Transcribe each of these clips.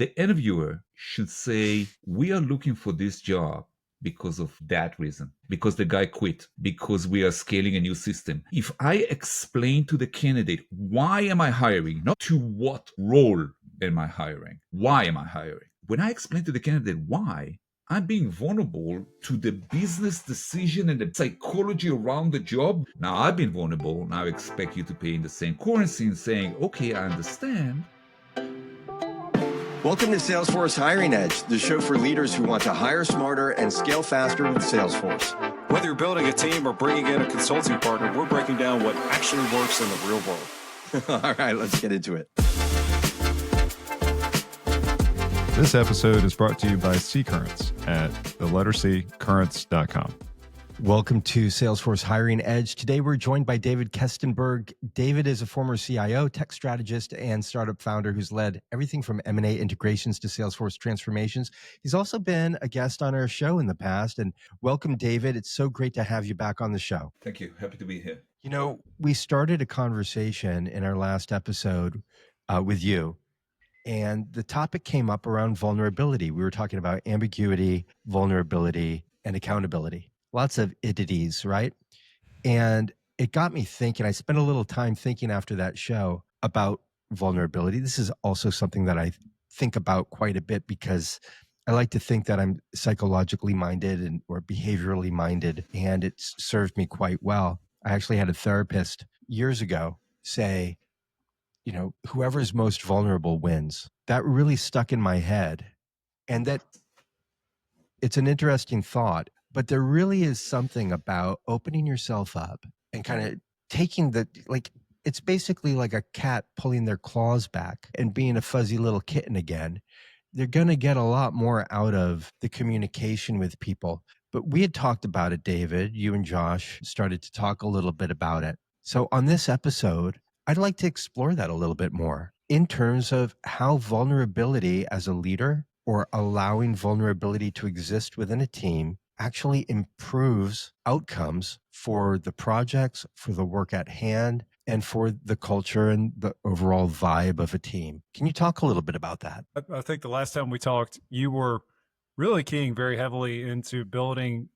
the interviewer should say, we are looking for this job because of that reason, because the guy quit, because we are scaling a new system. If I explain to the candidate, why am I hiring? Not to what role am I hiring? Why am I hiring? When I explain to the candidate why, I'm being vulnerable to the business decision and the psychology around the job. Now I've been vulnerable. Now I expect you to pay in the same currency and saying, okay, I understand. Welcome to Salesforce Hiring Edge, the show for leaders who want to hire smarter and scale faster with Salesforce. Whether you're building a team or bringing in a consulting partner, we're breaking down what actually works in the real world. All right, let's get into it. This episode is brought to you by C Currents at the letter C, currents.com. Welcome to Salesforce Hiring Edge. Today, we're joined by David Kestenberg. David is a former CIO, tech strategist, and startup founder who's led everything from M&A integrations to Salesforce transformations. He's also been a guest on our show in the past. And welcome, David. It's so great to have you back on the show. Thank you. Happy to be here. You know, we started a conversation in our last episode with you, and the topic came up around vulnerability. We were talking about ambiguity, vulnerability, and accountability. Lots of entities, right? And it got me thinking. I spent a little time thinking after that show about vulnerability. This is also something that I think about quite a bit because I like to think that I'm psychologically minded or behaviorally minded, and it's served me quite well. I actually had a therapist years ago say, you know, whoever's most vulnerable wins. That really stuck in my head. And that it's an interesting thought. But there really is something about opening yourself up and kind of taking it's basically like a cat pulling their claws back and being a fuzzy little kitten again. They're going to get a lot more out of the communication with people. But we had talked about it, David. You and Josh started to talk a little bit about it. So on this episode, I'd like to explore that a little bit more in terms of how vulnerability as a leader or allowing vulnerability to exist within a team actually improves outcomes for the projects, for the work at hand, and for the culture and the overall vibe of a team. Can you talk a little bit about that? I think the last time we talked, you were really keying very heavily into building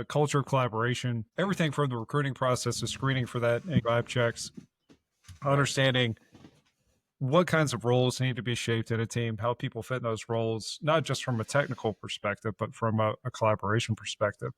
culture of collaboration, everything from the recruiting process to screening for that and vibe checks, understanding what kinds of roles need to be shaped in a team, how people fit in those roles, not just from a technical perspective, but from a collaboration perspective.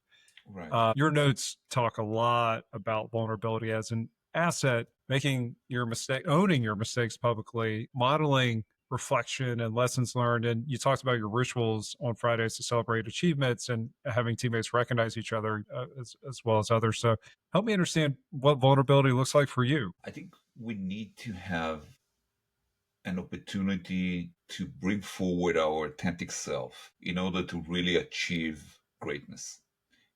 Right. Your notes talk a lot about vulnerability as an asset, making your mistake, owning your mistakes publicly, modeling reflection and lessons learned. And you talked about your rituals on Fridays to celebrate achievements and having teammates recognize each other as well as others. So help me understand what vulnerability looks like for you. I think we need to have an opportunity to bring forward our authentic self in order to really achieve greatness.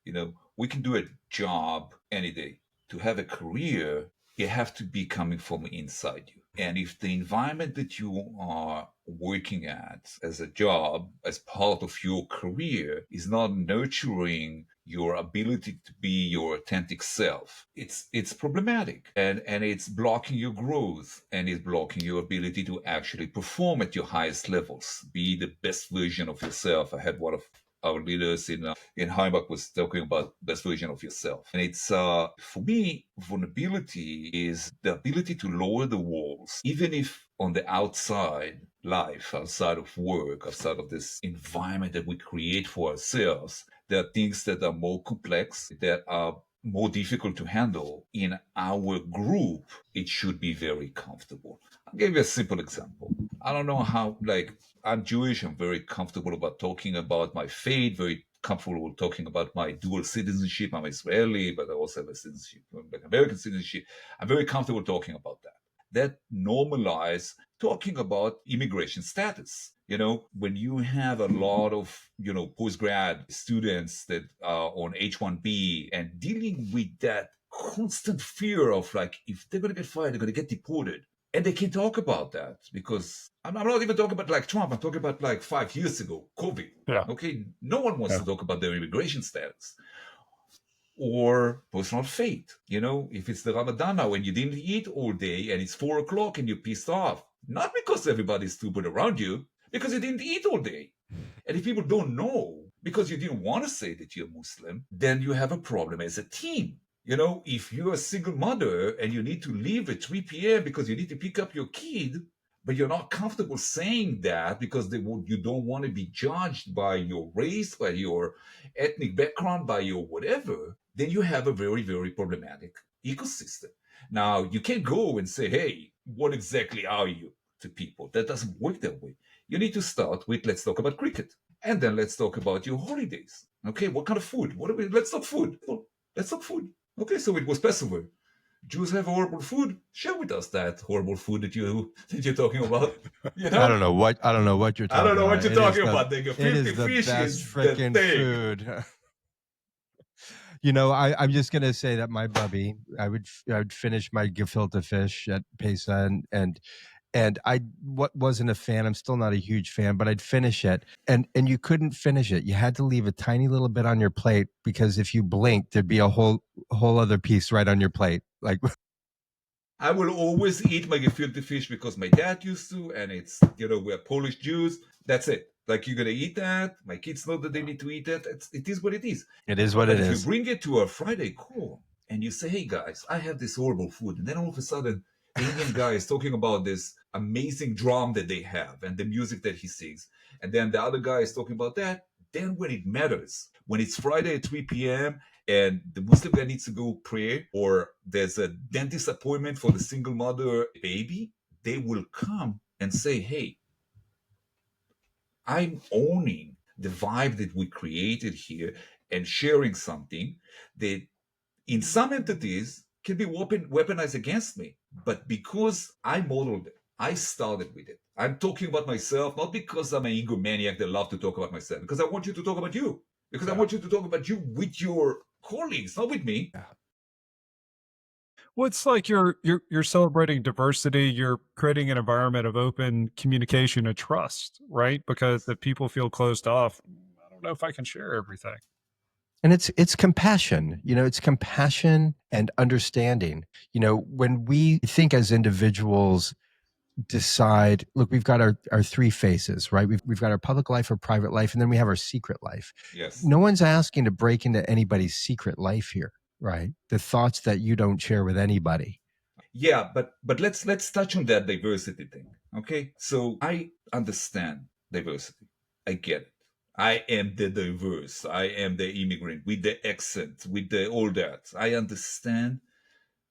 You know, we can do a job any day. To have a career, you have to be coming from inside you. And if the environment that you are working at as a job, as part of your career, is not nurturing your ability to be your authentic self, it's problematic, and it's blocking your growth, and it's blocking your ability to actually perform at your highest levels, be the best version of yourself. I had one of our leaders in Heimbach was talking about best version of yourself. And it's, for me, vulnerability is the ability to lower the walls, even if on the outside life, outside of work, outside of this environment that we create for ourselves, there are things that are more complex, that are more difficult to handle. In our group, it should be very comfortable. I'll give you a simple example. I don't know how, I'm Jewish. I'm very comfortable about talking about my faith, very comfortable talking about my dual citizenship. I'm Israeli, but I also have a citizenship, like American citizenship. I'm very comfortable talking about that. That normalize talking about immigration status. You know, when you have a lot of, postgrad students that are on H-1B and dealing with that constant fear of if they're going to get fired, they're going to get deported. And they can't talk about that because I'm not even talking about Trump. I'm talking about 5 years ago, COVID. Yeah. Okay. No one wants to talk about their immigration status or personal fate. If it's the Ramadan now and you didn't eat all day and it's 4 o'clock and you're pissed off, not because everybody's stupid around you, because you didn't eat all day. And if people don't know because you didn't want to say that you're Muslim, then you have a problem as a team. If you're a single mother and you need to leave at 3 p.m. because you need to pick up your kid, but you're not comfortable saying that because you don't want to be judged by your race, by your ethnic background, by your whatever, then you have a very, very problematic ecosystem. Now, you can't go and say, hey, what exactly are you to people? That doesn't work that way. You need to start with, let's talk about cricket. And then let's talk about your holidays. Okay, what kind of food? Let's talk food. Let's talk food. Okay, so it was Passover. Jews have horrible food. Share with us that horrible food that you're talking about. I don't know what you're talking about. I don't know what you're talking about. It is the best freaking food. I'm just gonna say that my bubby, I would finish my gefilte fish at Pesa, and I wasn't a fan. I'm still not a huge fan, but I'd finish it, and you couldn't finish it. You had to leave a tiny little bit on your plate because if you blinked, there'd be a whole other piece right on your plate. Like, I will always eat my gefilte fish because my dad used to, and it's we're Polish Jews. That's it. Like, you're gonna eat that. My kids know that they need to eat it. It is what it is. It is what but it if is. you bring it to a Friday call and you say, "Hey guys, I have this horrible food," and then all of a sudden, the Indian guy is talking about this amazing drum that they have and the music that he sings, and then the other guy is talking about that. Then when it matters, when it's Friday at 3 p.m. and the Muslim guy needs to go pray, or there's a dentist appointment for the single mother baby, they will come and say, "Hey, I'm owning the vibe that we created here and sharing something that in some entities can be weaponized against me. But because I modeled it, I started with it. I'm talking about myself, not because I'm an egomaniac that love to talk about myself, because I want you to talk about you. Because I want you to talk about you with your colleagues, not with me." Well, it's like you're celebrating diversity. You're creating an environment of open communication and trust, right? Because if people feel closed off, I don't know if I can share everything. And it's compassion. It's compassion and understanding. When we think as individuals, decide, look, we've got our three faces, right? We've got our public life, our private life, and then we have our secret life. Yes. No one's asking to break into anybody's secret life here, right? The thoughts that you don't share with anybody. Yeah, but let's touch on that diversity thing. Okay, so I understand diversity. I get it. I am the diverse. I am the immigrant with the accent, with the all that. I understand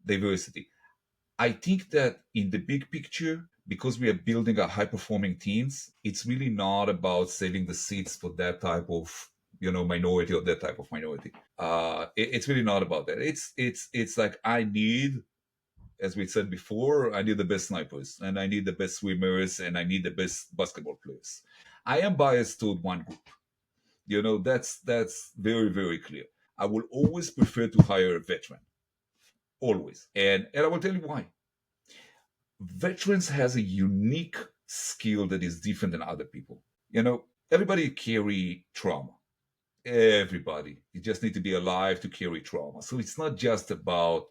diversity. I think that in the big picture, because we are building a high-performing teams, it's really not about saving the seats for that type of minority or that type of minority. It's really not about that. It's like, I need, as we said before, I need the best snipers, and I need the best swimmers, and I need the best basketball players. I am biased toward one group. That's very, very clear. I will always prefer to hire a veteran. Always. And I will tell you why. Veterans has a unique skill that is different than other people. Everybody carry trauma. Everybody. You just need to be alive to carry trauma. So it's not just about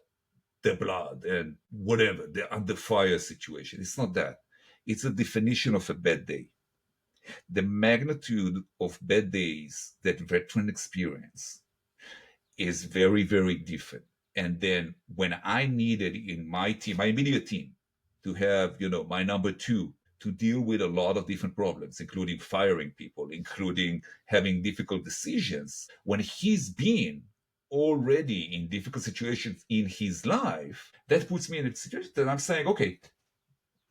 the blood and whatever, the under fire situation. It's not that. It's a definition of a bad day. The magnitude of bad days that veterans experience is very, very different. And then when I needed in my team, my immediate team, to have, my number two to deal with a lot of different problems, including firing people, including having difficult decisions, when he's been already in difficult situations in his life, that puts me in a situation that I'm saying, okay,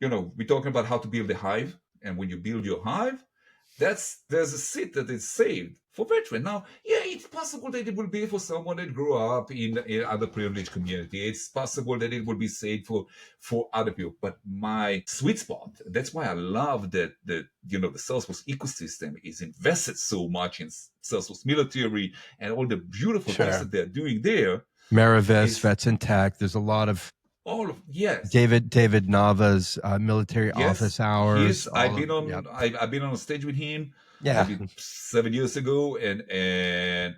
we're talking about how to build a hive. And when you build your hive, there's a seat that is saved for veteran. Now, yeah, it's possible that it will be for someone that grew up in other privileged community. It's possible that it will be saved for other people. But my sweet spot, that's why I love that the Salesforce ecosystem is invested so much in Salesforce military and all the beautiful things that they're doing there. Marivis, Vets in Tech. There's a lot of yes. David Nava's military office hours. I've been on a stage with him. Yeah, maybe 7 years ago, and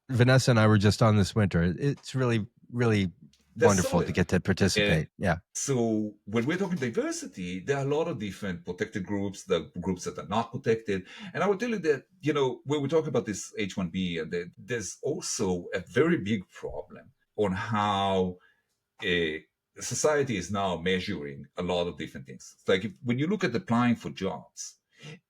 Vanessa and I were just on this winter. It's really, really wonderful solid. to get to participate. Yeah. So when we're talking diversity, there are a lot of different protected groups, the groups that are not protected. And I will tell you that, when we talk about this H-1B, and there's also a very big problem on how society is now measuring a lot of different things. It's like when you look at applying for jobs,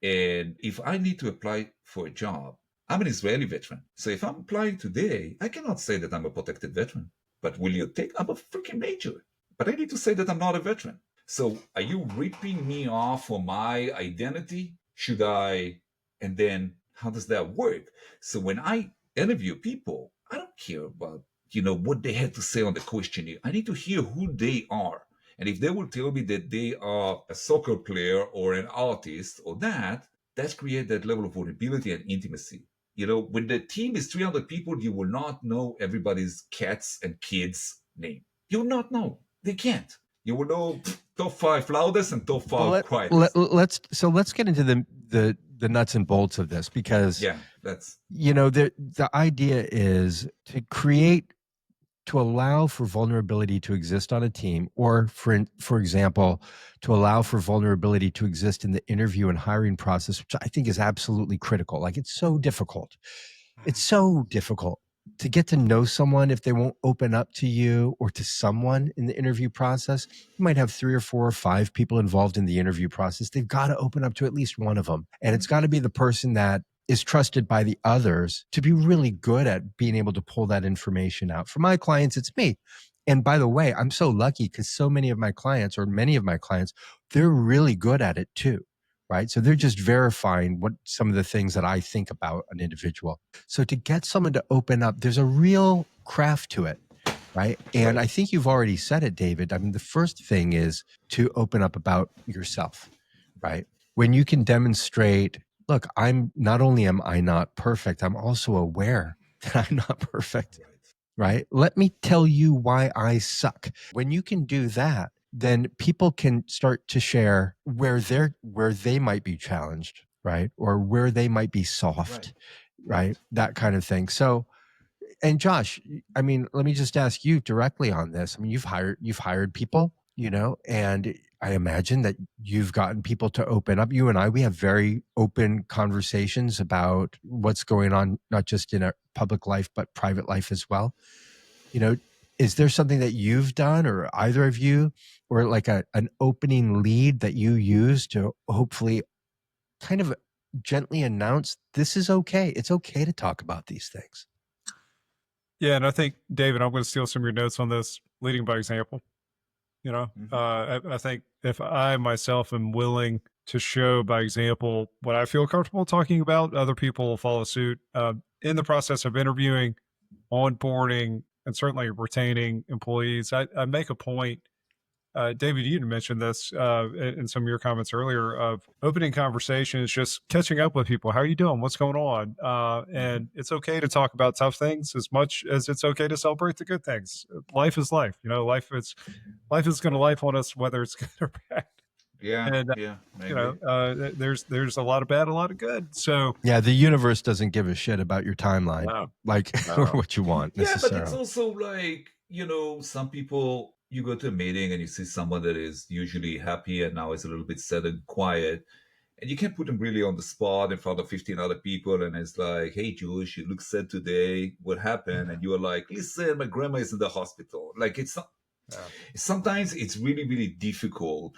and if I need to apply for a job, I'm an Israeli veteran. So if I'm applying today, I cannot say that I'm a protected veteran. But will you take? I'm a freaking major. But I need to say that I'm not a veteran. So are you ripping me off for my identity? Should I? And then how does that work? So when I interview people, I don't care about what they had to say on the questionnaire. I need to hear who they are. And if they will tell me that they are a soccer player or an artist or that's create that level of vulnerability and intimacy. When the team is 300 people, you will not know everybody's cats and kids' name. You will not know. They can't. You will know top 5 loudest and top 5 quietest. Let's get into the nuts and bolts of this, because that's the idea is to allow for vulnerability to exist on a team, or for example, to allow for vulnerability to exist in the interview and hiring process, which I think is absolutely critical. Like, it's so difficult. It's so difficult to get to know someone if they won't open up to you or to someone in the interview process. You might have 3 or 4 or 5 people involved in the interview process. They've got to open up to at least one of them. And it's got to be the person that is trusted by the others to be really good at being able to pull that information out. For my clients, it's me. And by the way, I'm so lucky because so many of my clients, or many of my clients, they're really good at it too. Right. So they're just verifying what some of the things that I think about an individual. So to get someone to open up, there's a real craft to it. Right. And I think you've already said it, David. I mean, the first thing is to open up about yourself. Right. When you can demonstrate, look, not only am I not perfect, I'm also aware that I'm not perfect. Right. Let me tell you why I suck. When you can do that, then people can start to share where they might be challenged, right? Or where they might be soft, right? That kind of thing. So, and Josh, I mean, let me just ask you directly on this. I mean, you've hired people, and I imagine that you've gotten people to open up. You and I, we have very open conversations about what's going on, not just in our public life, but private life as well. Is there something that you've done, or either of you, or like an opening lead that you use to hopefully kind of gently announce this is okay? It's okay to talk about these things. Yeah. And I think, David, I'm going to steal some of your notes on this, leading by example. I think if I myself am willing to show by example what I feel comfortable talking about, other people will follow suit. In the process of interviewing, onboarding, and certainly retaining employees, I make a point. David, you mentioned this in some of your comments earlier, of opening conversations, just catching up with people. How are you doing? What's going on? And it's okay to talk about tough things as much as it's okay to celebrate the good things. Life is life. Life is going to life on us, whether it's good or bad. Yeah. And, there's a lot of bad, a lot of good. So yeah, the universe doesn't give a shit about your timeline, or what you want necessarily. Yeah, but it's also like, some people, you go to a meeting and you see someone that is usually happy and now is a little bit sad and quiet, and you can't put them really on the spot in front of 15 other people. And it's like, hey, Josh, you look sad today. What happened? And you're like, listen, my grandma is in the hospital. Like, it's not. Sometimes it's really, really difficult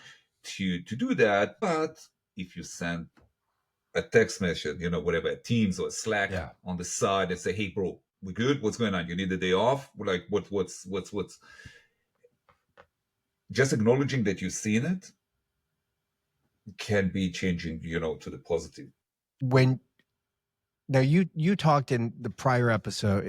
to do that. But if you send a text message, whatever, a Teams or a Slack on the side and say, hey, bro, we good? What's going on? You need a day off? Like, what's just acknowledging that you've seen it can be changing, to the positive. Now you talked in the prior episode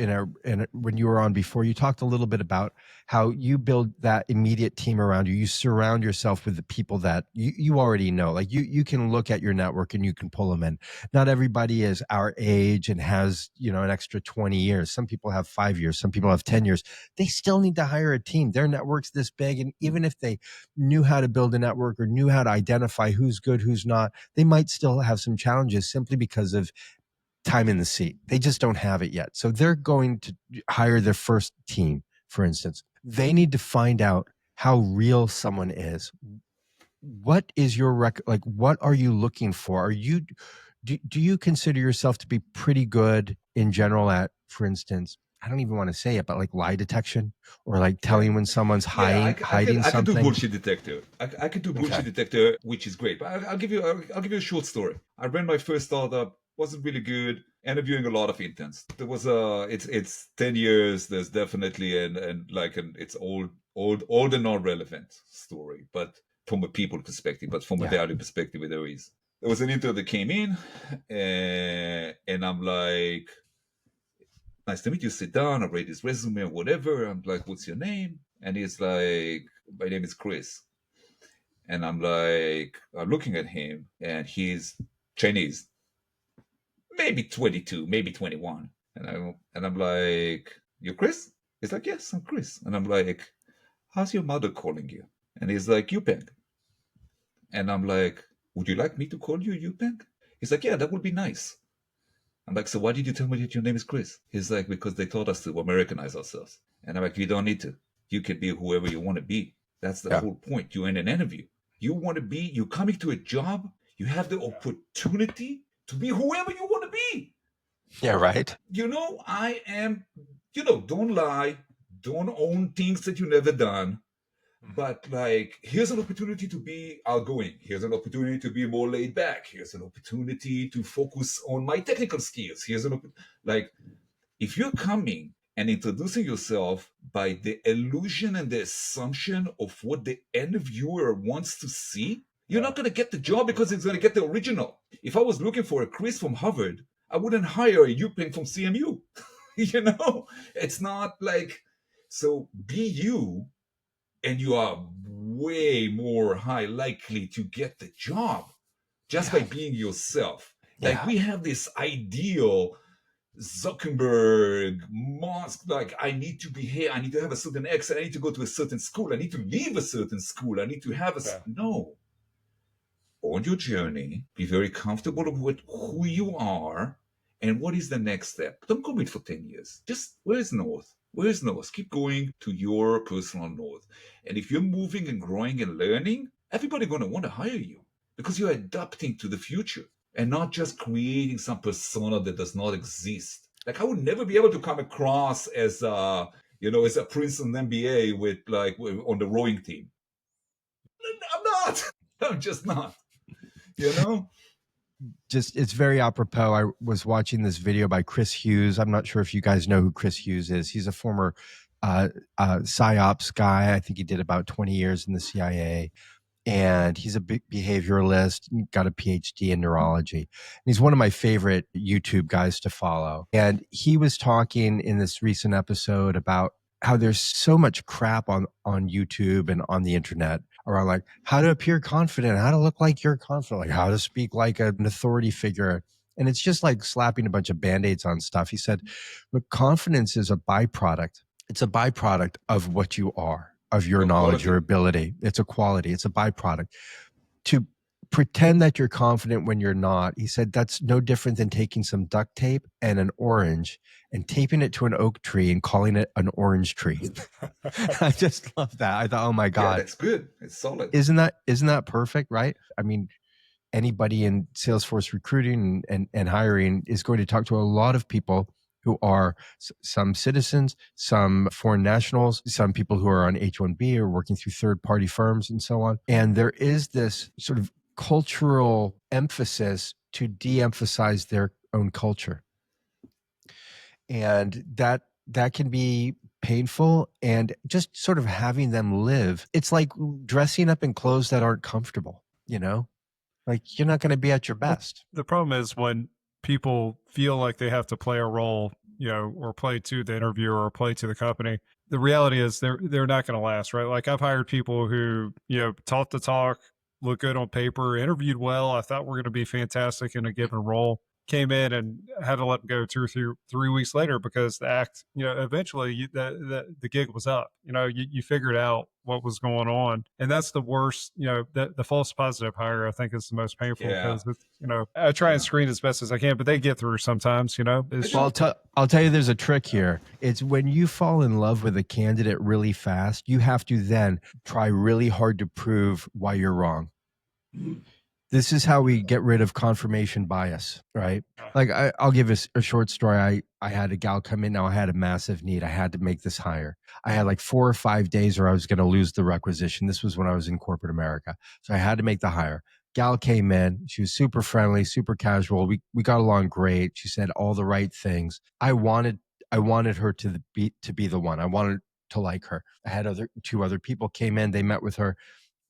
when you were on before, you talked a little bit about how you build that immediate team around you. You surround yourself with the people that you already know. Like you can look at your network and you can pull them in. Not everybody is our age and has, an extra 20 years. Some people have 5 years, some people have 10 years. They still need to hire a team. Their network's this big. And even if they knew how to build a network or knew how to identify who's good, who's not, they might still have some challenges simply because of time in the seat. They just don't have it yet. So they're going to hire their first team. for instance, they need to find out how real someone is. What is your like, what are you looking for? Are you, do you consider yourself to be pretty good in general at, for instance, I don't even want to say it, but like lie detection, or like telling when someone's Yeah, hiding I can do something? bullshit detector. I can do bullshit detector, which is great. But I'll give you a short story. I ran my first startup, wasn't really good. Interviewing a lot of interns. There was it's 10 years. There's definitely it's old and not relevant story, but from a people perspective, but from a value perspective, there is. There was an intern that came in, and I'm like, nice to meet you, sit down, I read his resume or whatever. I'm like, what's your name? And he's like, my name is Chris. And I'm like, I'm looking at him, and he's Chinese, maybe 22, maybe 21. And I'm like, you're Chris? He's like, yes, I'm Chris. And I'm like, how's your mother calling you? And he's like, Yupeng. And I'm like, would you like me to call you Yupeng? He's like, yeah, that would be nice. I'm like, so why did you tell me that your name is Chris? He's like, because they taught us to Americanize ourselves. And I'm like, you don't need to. You can be whoever you want to be. That's the whole point. You're in an interview. You want to be, you're coming to a job. You have the opportunity to be whoever you want to be. Yeah, right. I am, don't lie. Don't own things that you never done. But like, here's an opportunity to be outgoing. Here's an opportunity to be more laid back. Here's an opportunity to focus on my technical skills. If you're coming and introducing yourself by the illusion and the assumption of what the end viewer wants to see, you're not going to get the job because it's going to get the original. If I was looking for a Chris from Harvard, I wouldn't hire a Yupeng from CMU. It's not like, so be you, and you are way more high likely to get the job just by being yourself. Like, we have this ideal Zuckerberg, Musk, like, I need to be here, I need to have a certain accent, I need to go to a certain school, I need to leave a certain school, I need to have no. On your journey, be very comfortable with who you are and what is the next step. Don't commit for 10 years. Just, where's north? Where's north? Keep going to your personal north. And if you're moving and growing and learning, everybody's going to want to hire you because you're adapting to the future and not just creating some persona that does not exist. Like, I would never be able to come across as a Princeton MBA with on the rowing team. I'm not. I'm just not. Just, it's very apropos. I was watching this video by Chris Hughes. I'm not sure if you guys know who Chris Hughes is. He's a former PsyOps guy. I think he did about 20 years in the CIA. And he's a big behavioralist, got a PhD in neurology. And he's one of my favorite YouTube guys to follow. And he was talking in this recent episode about how there's so much crap on YouTube and on the internet around like how to appear confident, how to look like you're confident, like how to speak like an authority figure. And it's just like slapping a bunch of Band-Aids on stuff. He said, look, confidence is a byproduct. It's a byproduct of what you are, of your knowledge, your ability. It's a quality. It's a byproduct. To pretend that you're confident when you're not, he said, that's no different than taking some duct tape and an orange and taping it to an oak tree and calling it an orange tree. I just love that. I thought, oh my God. Yeah, that's good. It's solid. Isn't that perfect, right? I mean, anybody in Salesforce recruiting and hiring is going to talk to a lot of people who are some citizens, some foreign nationals, some people who are on H-1B or working through third-party firms and so on. And there is this sort of cultural emphasis to de-emphasize their own culture. And that can be painful, and just sort of having them live. It's like dressing up in clothes that aren't comfortable, like you're not going to be at your best. The problem is when people feel like they have to play a role, or play to the interviewer or play to the company. The reality is they're not going to last, right? Like, I've hired people who, taught the talk, look good on paper, interviewed well. I thought we're going to be fantastic in a given role. came in and had to let him go 2 or 3 weeks later because the act, eventually the gig was up. You figured out what was going on, and that's the worst. The false positive hire, I think, is the most painful Yeah. because it's, I try and screen as best as I can, but they get through sometimes. It's Well, I'll tell you, there's a trick here. It's when you fall in love with a candidate really fast, you have to then try really hard to prove why you're wrong. This is how we get rid of confirmation bias, right? Like I'll give a short story. I had a gal come in. Now I had a massive need. I had to make this hire. I had like 4 or 5 days or I was going to lose the requisition. This was when I was in corporate America. So I had to make the hire. Gal came in. She was super friendly, super casual. We got along great. She said all the right things. I wanted her to be the one. I wanted to like her. I had two other people came in. They met with her.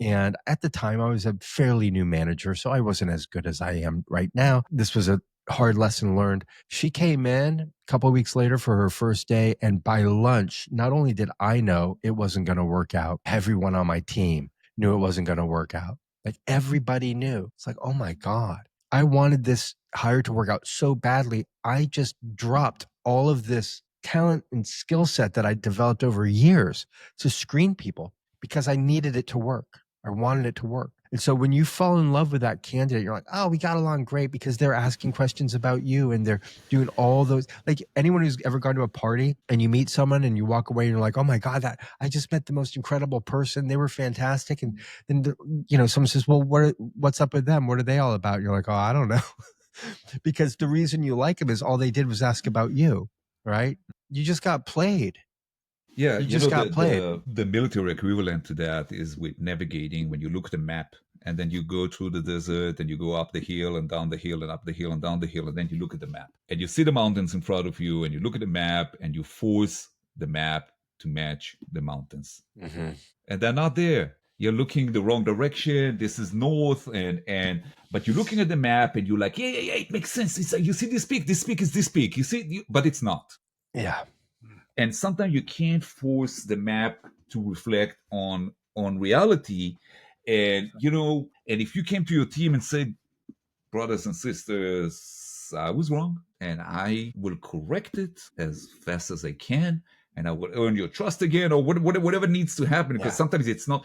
And at the time, I was a fairly new manager, so I wasn't as good as I am right now. This was a hard lesson learned. She came in a couple of weeks later for her first day, and by lunch, not only did I know it wasn't going to work out, everyone on my team knew it wasn't going to work out. Like everybody knew. It's like, oh my God, I wanted this hire to work out so badly. I just dropped all of this talent and skill set that I developed over years to screen people because I needed it to work. I wanted it to work. And so when you fall in love with that candidate, you're like, oh, we got along great because they're asking questions about you and they're doing all those, like anyone who's ever gone to a party and you meet someone and you walk away and you're like, oh my God, I just met the most incredible person. They were fantastic. And then, someone says, well, what's up with them? What are they all about? And you're like, oh, I don't know. Because the reason you like them is all they did was ask about you, right? You just got played. Yeah, you just got played. The military equivalent to that is with navigating. When you look at the map and then you go through the desert and you go up the hill and down the hill and up the hill and down the hill, and then you look at the map and you see the mountains in front of you and you look at the map and you force the map to match the mountains. Mm-hmm. And they're not there. You're looking the wrong direction. This is north, but you're looking at the map and you're like, yeah, it makes sense. It's like, you see this peak is this peak. You see, but it's not. Yeah. And sometimes you can't force the map to reflect on reality. And and if you came to your team and said, brothers and sisters, I was wrong and I will correct it as fast as I can, and I will earn your trust again, or whatever needs to happen, because sometimes it's not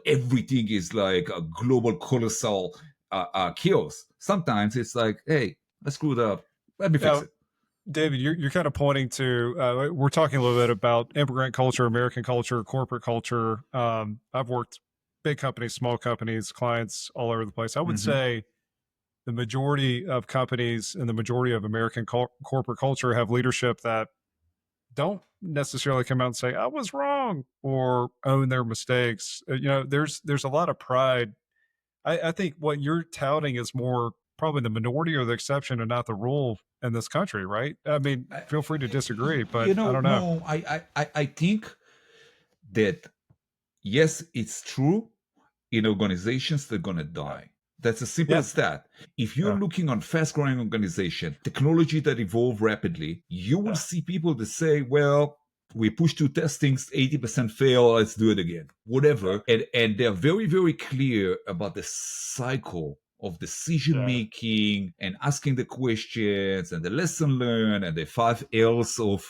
everything is like a global colossal chaos. Sometimes it's like, hey, I screwed up, let me fix it. David, you're kind of pointing to, we're talking a little bit about immigrant culture, American culture, corporate culture. I've worked big companies, small companies, clients all over the place. I would say the majority of companies and the majority of American corporate culture have leadership that don't necessarily come out and say, I was wrong, or own their mistakes. There's a lot of pride. I think what you're touting is more probably the minority or the exception and not the rule in this country, right? I mean, feel free to disagree, but I don't know. No, I think that, yes, it's true. In organizations, they're going to die. That's as simple as that. If you're looking on fast-growing organization, technology that evolve rapidly, you will see people that say, well, we push two testings, 80% fail, let's do it again. Whatever. And they're very, very clear about the cycle of decision making and asking the questions and the lesson learned and the 5 L's of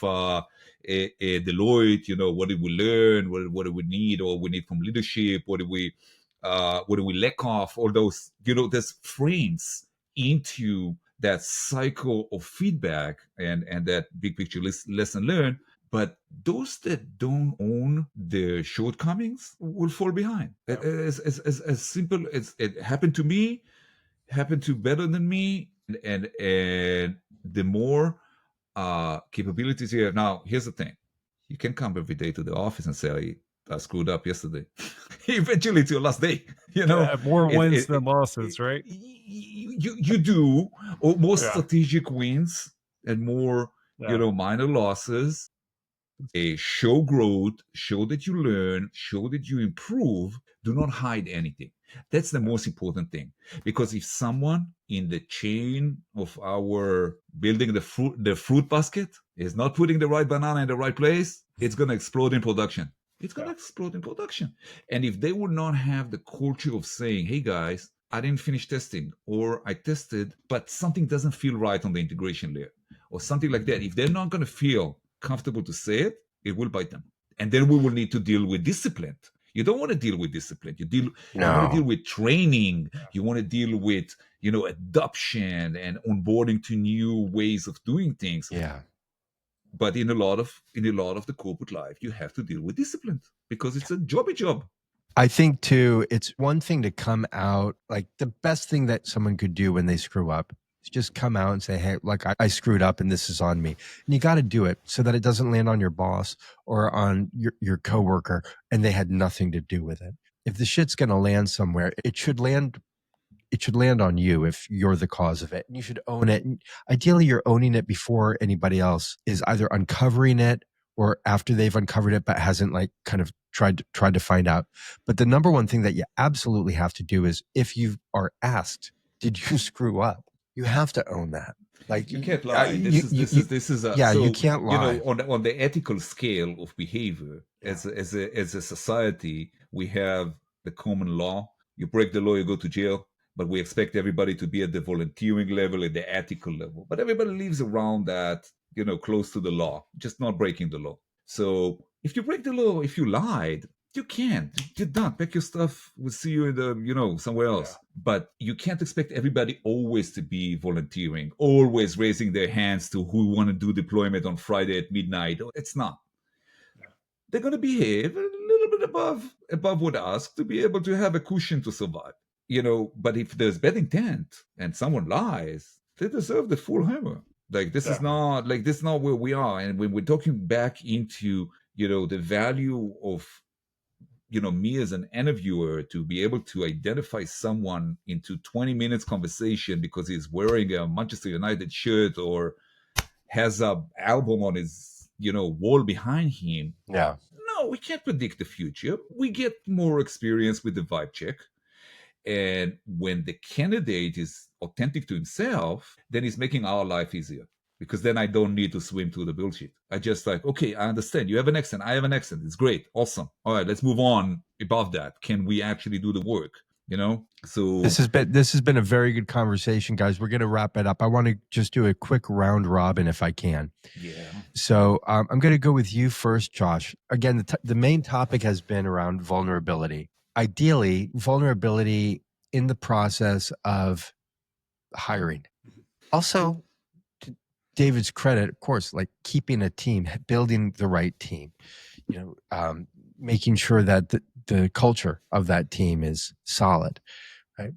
Deloitte. What did we learn? What do we need, or we need from leadership? What do we lack of? All those, there's frames into that cycle of feedback and that big picture lesson learned. But those that don't own their shortcomings will fall behind. As simple as it happened to me, happened to better than me, and the more capabilities here. Now, here's the thing: you can come every day to the office and say, I screwed up yesterday. Eventually, it's your last day. More wins than losses, right? You do, or more strategic wins and more, minor losses. Show growth, show that you learn, show that you improve. Do not hide anything. That's the most important thing. Because if someone in the chain of our building the fruit basket is not putting the right banana in the right place, it's going to explode in production. It's going to explode in production. And if they would not have the culture of saying, hey guys, I didn't finish testing, or I tested, but something doesn't feel right on the integration layer, or something like that. If they're not going to feel comfortable to say it, it will bite them. And then we will need to deal with discipline. You don't want to deal with discipline. You want to deal with training. You want to deal with, adoption and onboarding to new ways of doing things. Yeah. But in a lot of the corporate life, you have to deal with discipline because it's a job. I think too, it's one thing to come out, like the best thing that someone could do when they screw up is just come out and say, hey, like I screwed up and this is on me. And you got to do it so that it doesn't land on your boss or on your coworker and they had nothing to do with it. If the shit's going to land somewhere, it should land on you if you're the cause of it. And you should own it. And ideally, you're owning it before anybody else is either uncovering it or after they've uncovered it, but hasn't like kind of tried to find out. But the number one thing that you absolutely have to do is if you are asked, did you screw up? You have to own that. Like you can't lie. This is so, you can't lie. On the ethical scale of behavior, as a society, we have the common law. You break the law, you go to jail. But we expect everybody to be at the volunteering level, at the ethical level. But everybody lives around that, close to the law, just not breaking the law. So if you break the law, if you lied, you can't. You're done. Pack your stuff. We'll see you in the, somewhere else. Yeah. But you can't expect everybody always to be volunteering, always raising their hands to who want to do deployment on Friday at midnight. It's not. Yeah. They're going to behave a little bit above what asked to be able to have a cushion to survive. But if there's bad intent and someone lies, they deserve the full hammer. Like this is not where we are. And when we're talking back into, the value of, me as an interviewer to be able to identify someone into 20 minutes conversation because he's wearing a Manchester United shirt or has a album on his, wall behind him. Yeah. No, we can't predict the future. We get more experience with the vibe check. And when the candidate is authentic to himself, then he's making our life easier because then I don't need to swim through the bullshit. I just like, okay, I understand. You have an accent. I have an accent. It's great. Awesome. All right, let's move on above that. Can we actually do the work? So this has been a very good conversation, guys. We're going to wrap it up. I want to just do a quick round robin if I can. Yeah. So I'm going to go with you first, Josh. Again, the main topic has been around vulnerability. Ideally, vulnerability in the process of hiring. Also, to David's credit, of course, like keeping a team, building the right team, making sure that the culture of that team is solid, right?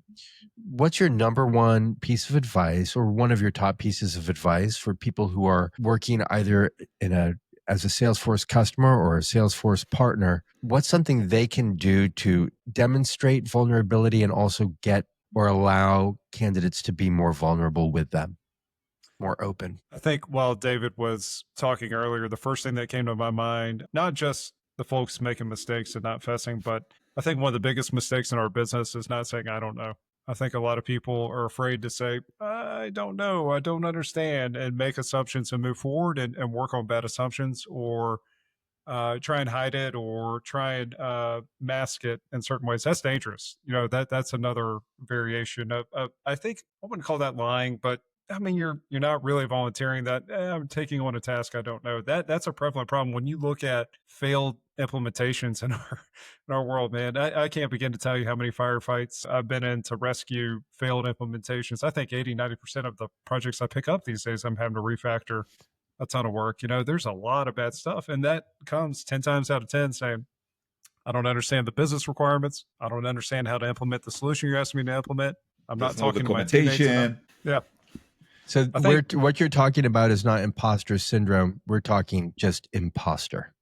What's your number one piece of advice or one of your top pieces of advice for people who are working either as a Salesforce customer or a Salesforce partner? What's something they can do to demonstrate vulnerability and also get or allow candidates to be more vulnerable with them, more open? I think while David was talking earlier, the first thing that came to my mind, not just the folks making mistakes and not fessing, but I think one of the biggest mistakes in our business is not saying, I don't know. I think a lot of people are afraid to say, I don't know, I don't understand, and make assumptions and move forward and work on bad assumptions or try and hide it or try and mask it in certain ways. That's dangerous. That's another variation of I think I wouldn't call that lying, but I mean, you're not really volunteering that I'm taking on a task I don't know. That's a prevalent problem when you look at failed implementations in our world, man. I can't begin to tell you how many firefights I've been in to rescue failed implementations. I think 80-90% of the projects I pick up these days, I'm having to refactor a ton of work. There's a lot of bad stuff, and that comes 10 times out of 10 saying, I don't understand the business requirements. I don't understand how to implement the solution you're asking me to implement. I'm not talking to my teammates. Yeah. So what you're talking about is not imposter syndrome. We're talking just imposter.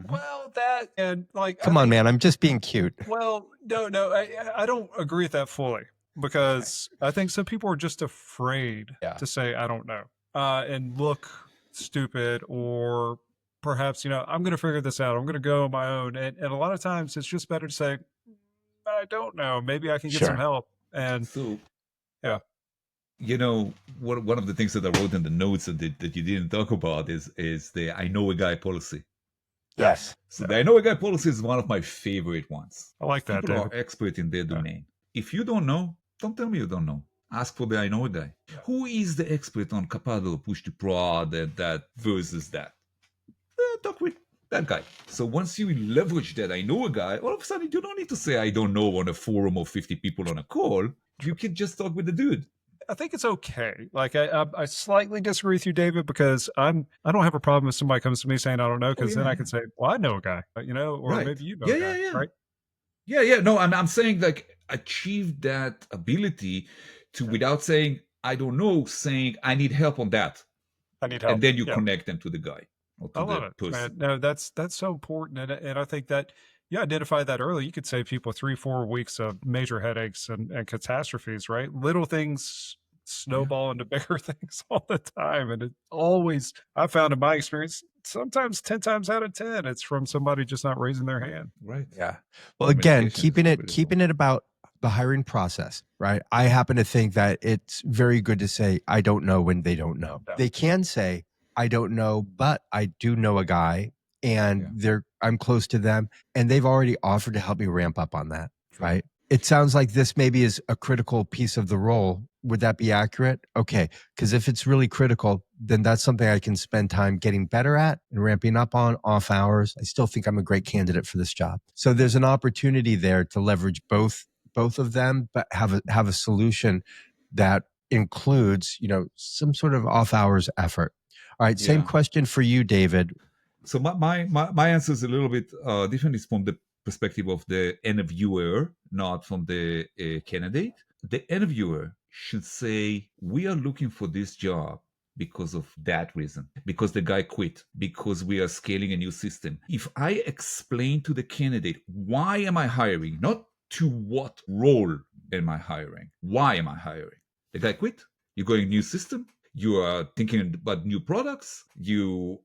Well, that and like, come on, man, I'm just being cute. Well, no, I don't agree with that fully because I think some people are just afraid to say, I don't know, and look stupid or perhaps, I'm going to figure this out. I'm going to go on my own. And a lot of times it's just better to say, I don't know. Maybe I can get some help. And so, yeah. One of the things that I wrote in the notes that you didn't talk about is the I know a guy policy. Yes. So the I know a guy policy is one of my favorite ones. I like that. People are expert in their domain. If you don't know, don't tell me you don't know. Ask for the I know guy. Who is the expert on Capado, push to prod, and that versus that? Talk with that guy. So once you leverage that I know a guy, all of a sudden you don't need to say I don't know on a forum of 50 people on a call. You can just talk with the dude. I think it's okay. Like I slightly disagree with you, David, because I don't have a problem if somebody comes to me saying I don't know, because then I can say, well, I know a guy, or Right. maybe you know a guy, right? Yeah. No, I'm saying like achieve that ability to, without saying I don't know, saying I need help on that. I need help. And then you connect them to the guy. Or to I love it, man. No, that's so important, and I think that you identified that early. You could save people 3-4 weeks of major headaches and catastrophes, right? Little things snowball into bigger things all the time, and it always, I found in my experience, sometimes 10 times out of 10, it's from somebody just not raising their hand. Right. Yeah. Well, again, keeping it about the hiring process, right? I happen to think that it's very good to say I don't know when they don't know. Yeah. They can say I don't know, but I do know a guy, and I'm close to them, and they've already offered to help me ramp up on that, right? It sounds like this maybe is a critical piece of the role. Would that be accurate? Okay. Because if it's really critical, then that's something I can spend time getting better at and ramping up on off hours. I still think I'm a great candidate for this job. So there's an opportunity there to leverage both of them, but have a solution that includes, some sort of off hours effort. All right. Same question for you, David. So my answer is a little bit different. It's from the perspective of the interviewer, not from the candidate. The interviewer should say, we are looking for this job because of that reason, because the guy quit, because we are scaling a new system. If I explain to the candidate, why am I hiring? Not to what role am I hiring? Why am I hiring? The guy quit. You're going new system. You are thinking about new products. You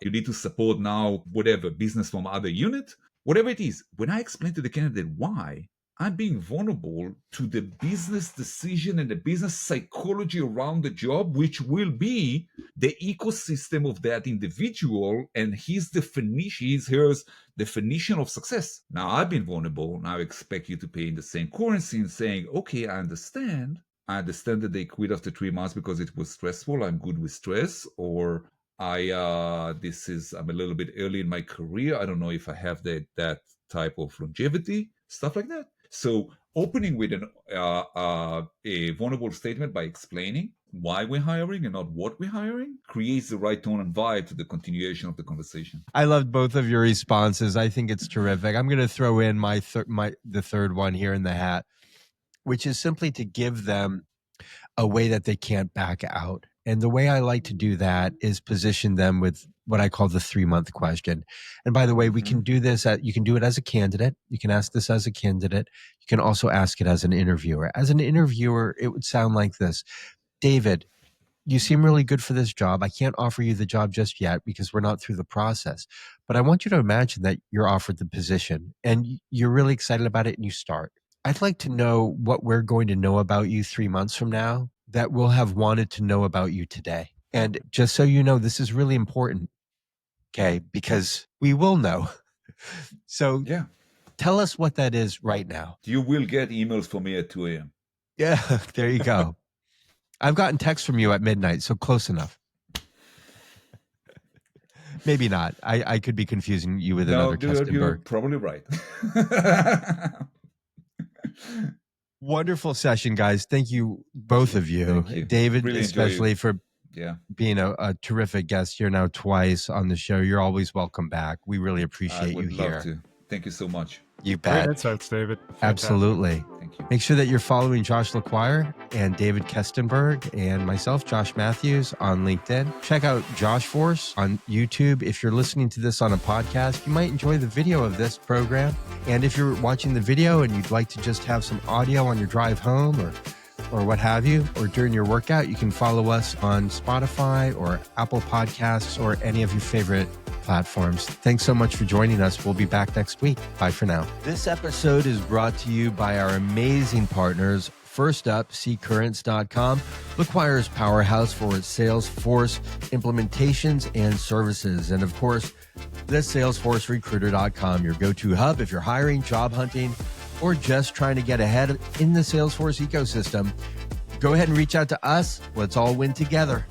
need to support now whatever business from other unit, whatever it is. When I explain to the candidate why, I'm being vulnerable to the business decision and the business psychology around the job, which will be the ecosystem of that individual and his definition of success. Now, I've been vulnerable. Now I expect you to pay in the same currency and saying, okay, I understand that they quit after 3 months because it was stressful. I'm good with stress, or I'm a little bit early in my career. I don't know if I have that type of longevity, stuff like that. So opening with a vulnerable statement by explaining why we're hiring and not what we're hiring creates the right tone and vibe to the continuation of the conversation. I loved both of your responses. I think it's terrific. I'm going to throw in the third one here in the hat, which is simply to give them a way that they can't back out. And the way I like to do that is position them with what I call the 3-month question. And by the way, we can do this you can do it as a candidate. You can ask this as a candidate. You can also ask it as an interviewer. As an interviewer, it would sound like this. David, you seem really good for this job. I can't offer you the job just yet because we're not through the process. But I want you to imagine that you're offered the position and you're really excited about it and you start. I'd like to know what we're going to know about you 3 months from now that we'll have wanted to know about you today. And just so you know, this is really important, okay? Because we will know. So tell us what that is right now. You will get emails from me at 2 a.m. Yeah, there you go. I've gotten texts from you at midnight, so close enough. Maybe not. I could be confusing you with another Kestenberg. You're probably right. Wonderful session, guys. Thank you, both of you. David, really especially for being a terrific guest here now twice on the show. You're always welcome back. We really appreciate you here. Love to. Thank you so much. You bet. Great insights, David. Absolutely. Thank you. Make sure that you're following Josh LeQuire and David Kestenberg and myself, Josh Matthews, on LinkedIn. Check out Joshforce on YouTube. If you're listening to this on a podcast, you might enjoy the video of this program. And if you're watching the video and you'd like to just have some audio on your drive home or what have you, or during your workout, you can follow us on Spotify or Apple Podcasts or any of your favorite platforms. Thanks so much for joining us. We'll be back next week. Bye for now. This episode is brought to you by our amazing partners. First up, SeeCurrents.com, LeQuire's powerhouse for Salesforce implementations and services. And of course, the SalesforceRecruiter.com, your go-to hub if you're hiring, job hunting, or just trying to get ahead in the Salesforce ecosystem, go ahead and reach out to us. Let's all win together.